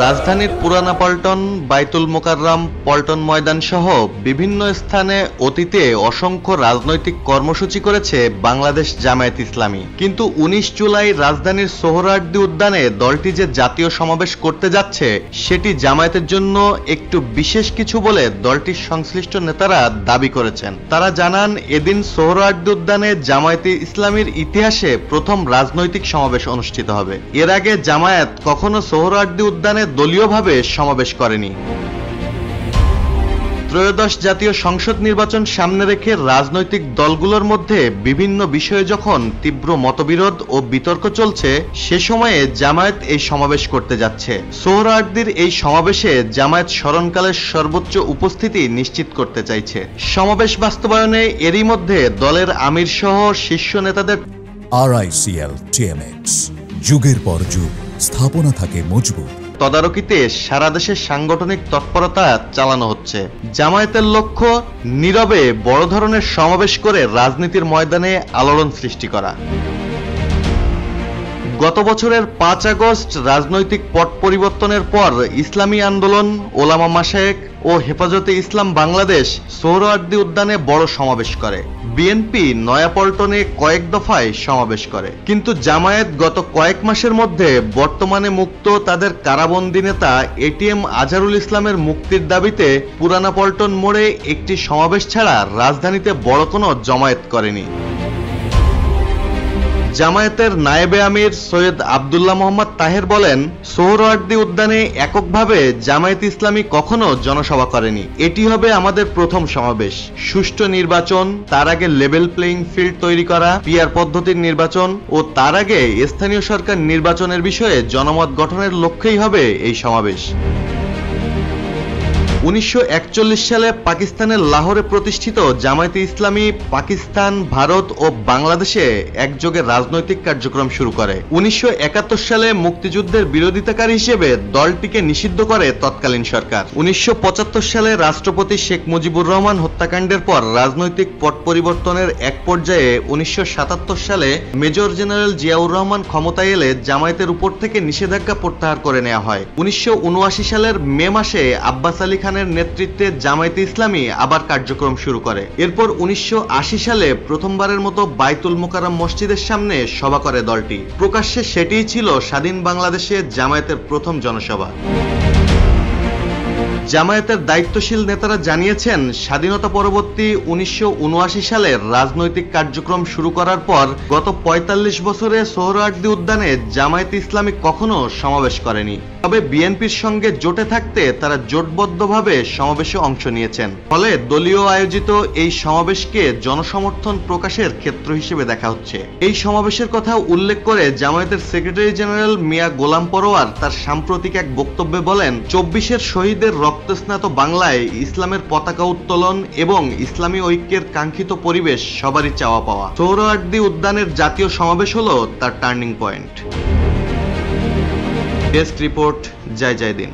রাজধানীর পুরানা পল্টন, বাইতুল মোকাররম, পল্টন ময়দান সহ বিভিন্ন স্থানে অতীতে অসংখ্য রাজনৈতিক কর্মসূচি করেছে বাংলাদেশ জামায়াত ইসলামী। কিন্তু ১৯ জুলাই রাজধানীর সোহরাওয়ার্দী উদ্যানে দলটি যে জাতীয় সমাবেশ করতে যাচ্ছে সেটি জামায়াতের জন্য একটু বিশেষ কিছু বলে দলটির সংশ্লিষ্ট নেতারা দাবি করেছেন। তারা জানান, এদিন সোহরাওয়ার্দী উদ্যানে জামায়াতে ইসলামীর ইতিহাসে প্রথম রাজনৈতিক সমাবেশ অনুষ্ঠিত হবে। এর আগে জামায়াত কখনো সোহরাওয়ার্দী উদ্যানে দলীয়ভাবে সমাবেশ করেনি। ত্রয়োদশ জাতীয় সংসদ নির্বাচন সামনে রেখে রাজনৈতিক দলগুলোর মধ্যে বিভিন্ন বিষয়ে যখন তীব্র মতবিরোধ ও বিতর্ক চলছে, সে সময়ে জামায়াত এই সমাবেশ করতে যাচ্ছে। সোহরাওয়ার্দীর এই সমাবেশে জামায়াত স্মরণকালের সর্বোচ্চ উপস্থিতি নিশ্চিত করতে চাইছে। সমাবেশ বাস্তবায়নে এরই মধ্যে দলের আমির সহ শীর্ষ নেতাদের RICL TMX যুগের পর যুগ স্থাপনা থাকে মজবুত। তদারকিতে সারা দেশে সাংগঠনিক তৎপরতা চালানো হচ্ছে। জামায়াতের লক্ষ্য নীরবে বড় ধরনের সমাবেশ করে রাজনীতির ময়দানে আলোড়ন সৃষ্টি করা। গত বছরের ৫ আগস্ট রাজনৈতিক পট পরিবর্তনের পর ইসলামী আন্দোলন, ওলামা মাশায়েখ ও হেফাজতে ইসলাম বাংলাদেশ সোহরাওয়ার্দী উদ্যানে বড় সমাবেশ করে। বিএনপি নয়াপল্টনে কয়েক দফায় সমাবেশ করে। কিন্তু জামায়াত গত কয়েক মাসের মধ্যে বর্তমানে মুক্ত তাদের কারাবন্দী নেতা ATM আজহারুল ইসলামের মুক্তির দাবিতে পুরানা পল্টন মোড়ে একটি সমাবেশ ছাড়া রাজধানীতে বড় কোনো জমায়েত করেনি। জামায়াতের নায়েবে আমির সৈয়দ আব্দুল্লাহ মোহাম্মদ তাহের বলেন, সোহরাওয়ার্দী উদ্যানে এককভাবে জামায়াত ইসলামী কখনো জনসভা করেনি। এটি হবে আমাদের প্রথম সমাবেশ। সুষ্ঠু নির্বাচন, তার আগে লেভেল প্লেইং ফিল্ড তৈরি করা, পিআর পদ্ধতির নির্বাচন ও তার আগে স্থানীয় সরকার নির্বাচনের বিষয়ে জনমত গঠনের লক্ষ্যেই হবে এই সমাবেশ। ১৯৪১ সালে পাকিস্তানের লাহোরে প্রতিষ্ঠিত জামায়াতে ইসলামী পাকিস্তান, ভারত ও বাংলাদেশে একযোগে রাজনৈতিক কার্যক্রম শুরু করে। ১৯৭১ সালে মুক্তিযুদ্ধের বিরোধিতাকারী হিসেবে দলটিকে নিষিদ্ধ করে তৎকালীন সরকার। ১৯৭৫ সালে রাষ্ট্রপতি শেখ মুজিবুর রহমান হত্যাকাণ্ডের পর রাজনৈতিক পট পরিবর্তনের এক পর্যায়ে ১৯৭৭ সালে মেজর জেনারেল জিয়াউর রহমান ক্ষমতায় এলে জামায়াতের উপর থেকে নিষেধাজ্ঞা প্রত্যাহার করে নেওয়া হয়। ১৯৭৯ সালের মে মাসে আব্বাস আলী খানের নেতৃত্বে জামায়াতে ইসলামী আবার কার্যক্রম শুরু করে। এরপর ১৯৮০ সালে প্রথমবারের মতো বাইতুল মোকাররম মসজিদের সামনে সভা করে দলটি। প্রকাশ্যে সেটিই ছিল স্বাধীন বাংলাদেশে জামায়াতের প্রথম জনসভা। জামায়াতের দায়িত্বশীল নেতারা জানিয়েছেন, স্বাধীনতা পরবর্তী ১৯৭৯ সালের রাজনৈতিক কার্যক্রম শুরু করার পর গত ৪৫ বছরে সোহরাওয়ার্দী উদ্যানে জামায়াতে ইসলামী কখনো সমাবেশ করেনি। তবে বিএনপির সঙ্গে জোটে থাকতে তারা জোটবদ্ধভাবে সমাবেশে অংশ নিয়েছেন। ফলে দলীয় আয়োজিত এই সমাবেশকে জনসমর্থন প্রকাশের ক্ষেত্র হিসেবে দেখা হচ্ছে। এই সমাবেশের কথা উল্লেখ করে জামায়াতের সেক্রেটারি জেনারেল মিয়া গোলাম পরোয়ার তার সাম্প্রতিক এক বক্তব্যে বলেন, ২৪-এর শহীদের রক্তস্নাত বাংলায় ইসলামের পতাকা উত্তোলন এবং ইসলামী ঐক্যের কাঙ্ক্ষিত পরিবেশ সবারই চাওয়া পাওয়া। সোহরাওয়ার্দী উদ্যানের জাতীয় সমাবেশ হলো তার টার্নিং পয়েন্ট। ডেস্ক রিপোর্ট, জয় জয় দিন।